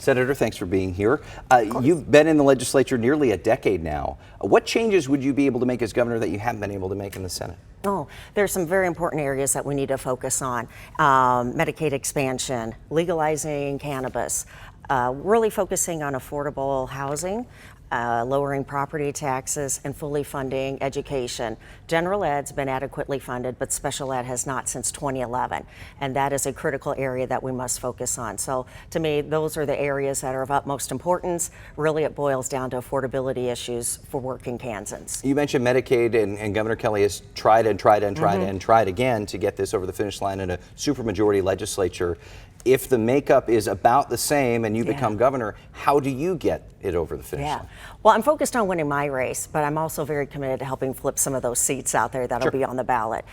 Senator, thanks for being here. You've been in the legislature nearly a decade now. What changes would you be able to make as governor that you haven't been able to make in the Senate? Oh, there's some very important areas that we need to focus on. Medicaid expansion, legalizing cannabis, really focusing on affordable housing, lowering property taxes, and fully funding education. General ed's been adequately funded, but special ed has not since 2011. And that is a critical area that we must focus on. So to me, those are the areas that are of utmost importance. Really, it boils down to affordability issues for working Kansans. You mentioned Medicaid, and Governor Kelly has tried and tried and tried and tried again to get this over the finish line in a supermajority legislature. If the makeup is about the same and you become governor, how do you get it over the finish line? Well, I'm focused on winning my race, but I'm also very committed to helping flip some of those seats out there that'll be on the ballot.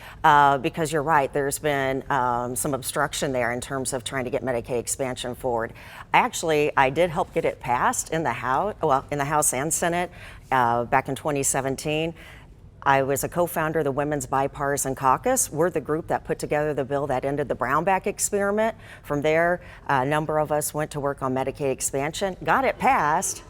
Because you're right, there's been some obstruction there in terms of trying to get Medicaid expansion forward. I did help get it passed in the House and Senate back in 2017. I was a co-founder of the Women's Bipartisan Caucus. We're the group that put together the bill that ended the Brownback experiment. From there, a number of us went to work on Medicaid expansion, got it passed.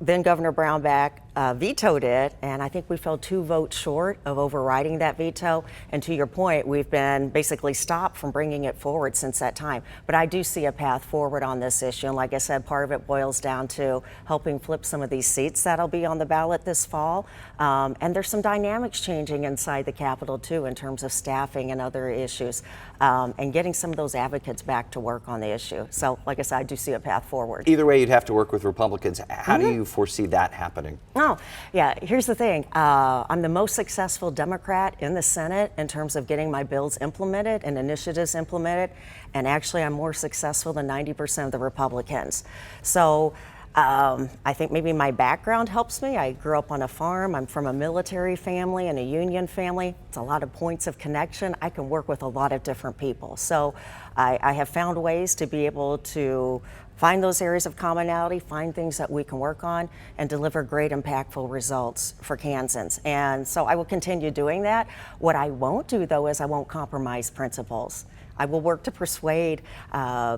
Then Governor Brownback vetoed it, and I think we fell 2 votes short of overriding that veto. And to your point, we've been basically stopped from bringing it forward since that time. But I do see a path forward on this issue. And like I said, part of it boils down to helping flip some of these seats that'll be on the ballot this fall. And there's some dynamics changing inside the Capitol, too, in terms of staffing and other issues, and getting some of those advocates back to work on the issue. So, like I said, I do see a path forward. Either way, you'd have to work with Republicans. How do you foresee that happening? Oh, yeah, here's the thing. I'm the most successful Democrat in the Senate in terms of getting my bills implemented and initiatives implemented. And actually, I'm more successful than 90% of the Republicans. So I think maybe my background helps me. I grew up on a farm. I'm from a military family and a union family. It's a lot of points of connection. I can work with a lot of different people. So I have found ways to be able to find those areas of commonality, find things that we can work on, and deliver great, impactful results for Kansans. And so I will continue doing that. What I won't do, though, is I won't compromise principles. I will work to persuade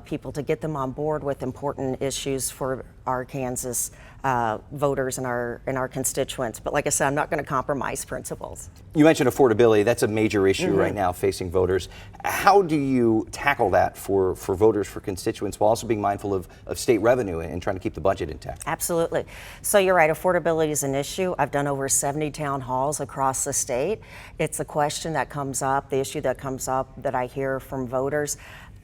people to get them on board with important issues for our Kansas voters and our constituents. But like I said, I'm not going to compromise principles. You mentioned affordability. That's a major issue right now facing voters. How do you tackle that for voters, for constituents, while also being mindful of state revenue and trying to keep the budget intact? Absolutely. So you're right, affordability is an issue. I've done over 70 town halls across the state. It's a question that comes up, the issue that comes up that I hear from voters.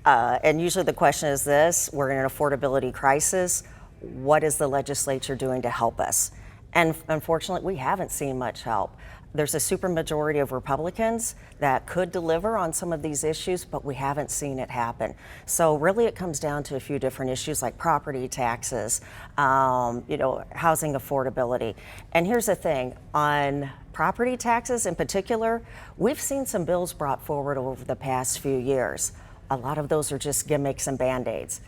And usually the question is this: we're in an affordability crisis. What is the legislature doing to help us? And unfortunately, we haven't seen much help. There's a supermajority of Republicans that could deliver on some of these issues, but we haven't seen it happen. So really it comes down to a few different issues like property taxes, housing affordability. And here's the thing, on property taxes in particular, we've seen some bills brought forward over the past few years. A lot of those are just gimmicks and Band-Aids.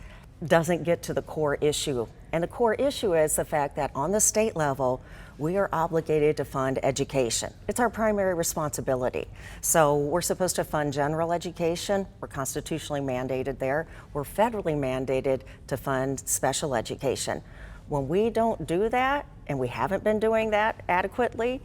Doesn't get to the core issue. And the core issue is the fact that on the state level, we are obligated to fund education. It's our primary responsibility. So we're supposed to fund general education. We're constitutionally mandated there. We're federally mandated to fund special education. When we don't do that, and we haven't been doing that adequately,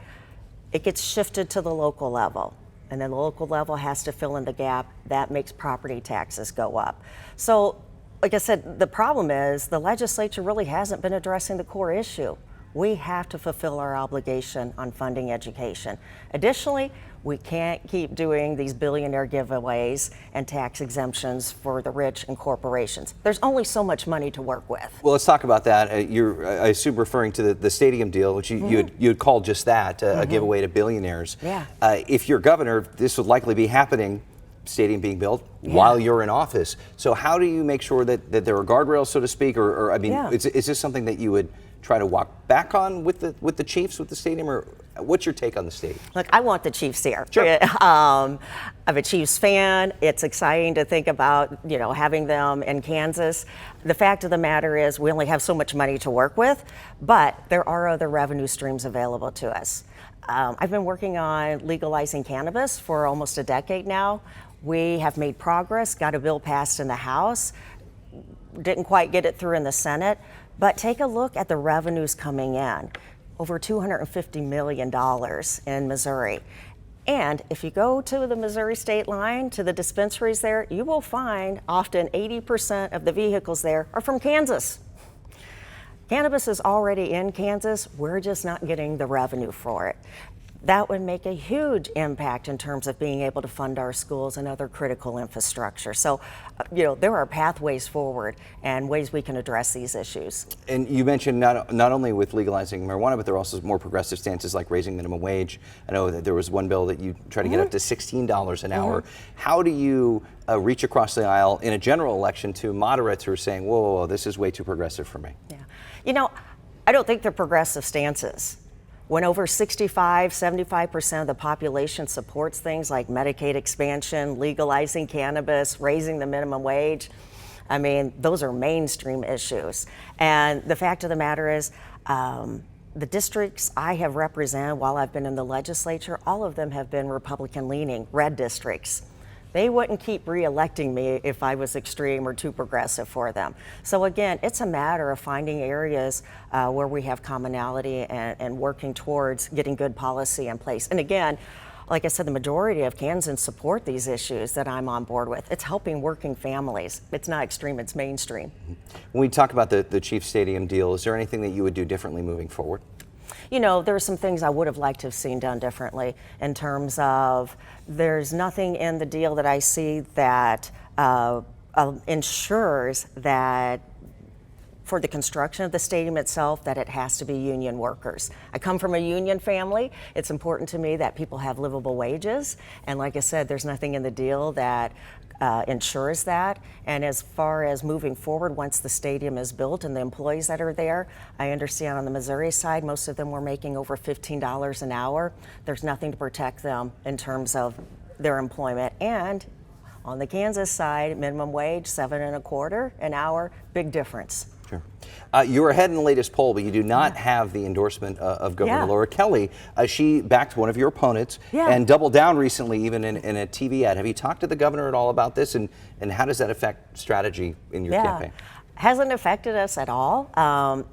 it gets shifted to the local level. And then the local level has to fill in the gap. That makes property taxes go up. So, like I said, the problem is the legislature really hasn't been addressing the core issue. We have to fulfill our obligation on funding education. Additionally, we can't keep doing these billionaire giveaways and tax exemptions for the rich and corporations. There's only so much money to work with. Well, let's talk about that. You're, I assume, referring to the stadium deal, which you had called just that, a giveaway to billionaires. Yeah. If you're governor, this would likely be happening, stadium being built, while you're in office. So how do you make sure that there are guardrails, so to speak, or I mean, is this something that you would try to walk back on with the Chiefs, with the stadium, or what's your take on the stadium? Look, I want the Chiefs here. Sure. I'm a Chiefs fan. It's exciting to think about, having them in Kansas. The fact of the matter is we only have so much money to work with, but there are other revenue streams available to us. I've been working on legalizing cannabis for almost a decade now. We have made progress, got a bill passed in the House. didn't quite get it through in the Senate, but take a look at the revenues coming in. Over $250 million in Missouri. And if you go to the Missouri state line, to the dispensaries there, you will find often 80% of the vehicles there are from Kansas. Cannabis is already in Kansas, we're just not getting the revenue for it. That would make a huge impact in terms of being able to fund our schools and other critical infrastructure. So, there are pathways forward and ways we can address these issues. And you mentioned not only with legalizing marijuana, but there are also more progressive stances like raising minimum wage. I know that there was one bill that you tried to get up to $16 an hour. How do you reach across the aisle in a general election to moderates who are saying, whoa, this is way too progressive for me? Yeah. I don't think they're progressive stances. When over 75% of the population supports things like Medicaid expansion, legalizing cannabis, raising the minimum wage, those are mainstream issues. And the fact of the matter is, the districts I have represented while I've been in the legislature, all of them have been Republican leaning, red districts. They wouldn't keep re-electing me if I was extreme or too progressive for them. So again, it's a matter of finding areas where we have commonality and working towards getting good policy in place. And again, like I said, the majority of Kansans support these issues that I'm on board with. It's helping working families. It's not extreme, it's mainstream. When we talk about the Chiefs Stadium deal, is there anything that you would do differently moving forward? There are some things I would have liked to have seen done differently in terms of there's nothing in the deal that I see that ensures that for the construction of the stadium itself that it has to be union workers. I come from a union family. It's important to me that people have livable wages. And like I said, there's nothing in the deal that ensures that. And as far as moving forward, once the stadium is built and the employees that are there, I understand on the Missouri side, most of them were making over $15 an hour. There's nothing to protect them in terms of their employment. And on the Kansas side, minimum wage, $7.25 an hour, big difference. Sure. You're ahead in the latest poll, but you do not have the endorsement of Governor Laura Kelly. She backed one of your opponents and doubled down recently, even in a TV ad. Have you talked to the governor at all about this, and how does that affect strategy in your campaign? Hasn't affected us at all.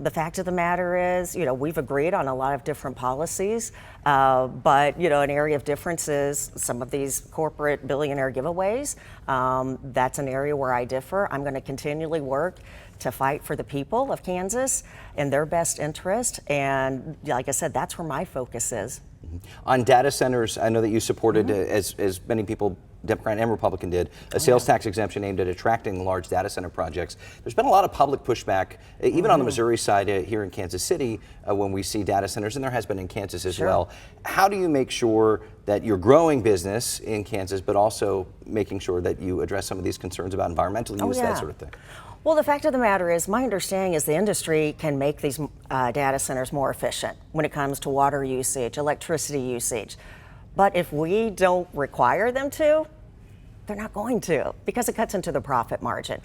The fact of the matter is, we've agreed on a lot of different policies, but, an area of difference is some of these corporate billionaire giveaways. That's an area where I differ. I'm going to continually work to fight for the people of Kansas in their best interest. And like I said, that's where my focus is. On data centers, I know that you supported, as many people, Democrat and Republican did, a sales tax exemption aimed at attracting large data center projects. There's been a lot of public pushback, even on the Missouri side here in Kansas City, when we see data centers, and there has been in Kansas as well. How do you make sure that you're growing business in Kansas, but also making sure that you address some of these concerns about environmental use, that sort of thing? Well, the fact of the matter is, my understanding is the industry can make these data centers more efficient when it comes to water usage, electricity usage. But if we don't require them to, they're not going to, because it cuts into the profit margin.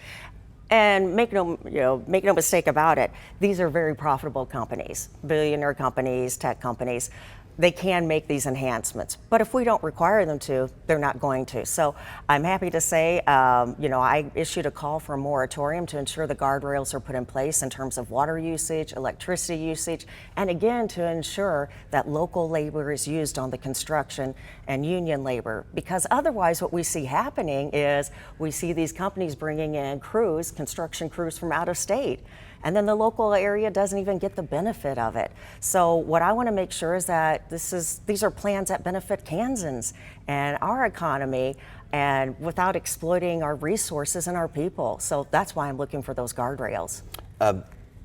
And make no mistake about it, these are very profitable companies, billionaire companies, tech companies. They can make these enhancements, but if we don't require them to, they're not going to. So I'm happy to say, I issued a call for a moratorium to ensure the guardrails are put in place in terms of water usage, electricity usage, and again, to ensure that local labor is used on the construction and union labor. Because otherwise what we see happening is we see these companies bringing in crews, construction crews from out of state. And then the local area doesn't even get the benefit of it. So what I want to make sure is that these are plans that benefit Kansans and our economy, and without exploiting our resources and our people. So that's why I'm looking for those guardrails.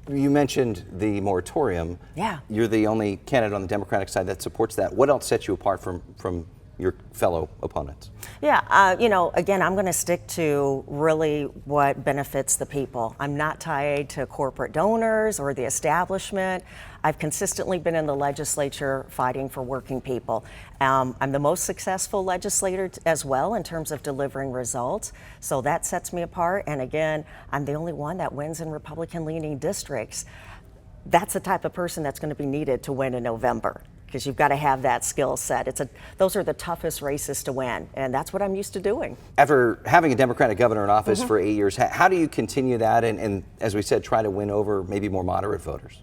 You mentioned the moratorium. Yeah. You're the only candidate on the Democratic side that supports that. What else sets you apart from your fellow opponents? Yeah, again, I'm going to stick to really what benefits the people. I'm not tied to corporate donors or the establishment. I've consistently been in the legislature fighting for working people. I'm the most successful legislator as well in terms of delivering results, so that sets me apart. And again, I'm the only one that wins in Republican-leaning districts. That's the type of person that's going to be needed to win in November. because you've got to have that skill set. Those are the toughest races to win, and that's what I'm used to doing. After having a Democratic governor in office for 8 years, how do you continue that and, as we said, try to win over maybe more moderate voters?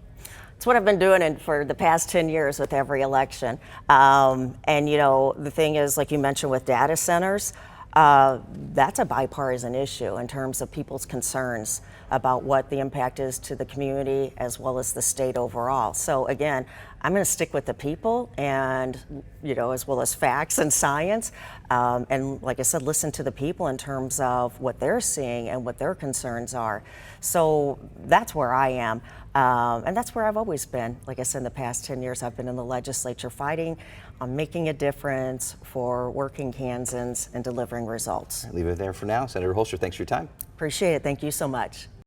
It's what I've been doing for the past 10 years with every election. And you know, the thing is, like you mentioned with data centers, that's a bipartisan issue in terms of people's concerns about what the impact is to the community as well as the state overall. So again, I'm going to stick with the people and, you know, as well as facts and science. And like I said, listen to the people in terms of what they're seeing and what their concerns are. So that's where I am. And that's where I've always been. Like I said, in the past 10 years, I've been in the legislature fighting on making a difference for working Kansans and delivering results. Leave it there for now. Senator Holscher, thanks for your time. Appreciate it. Thank you so much.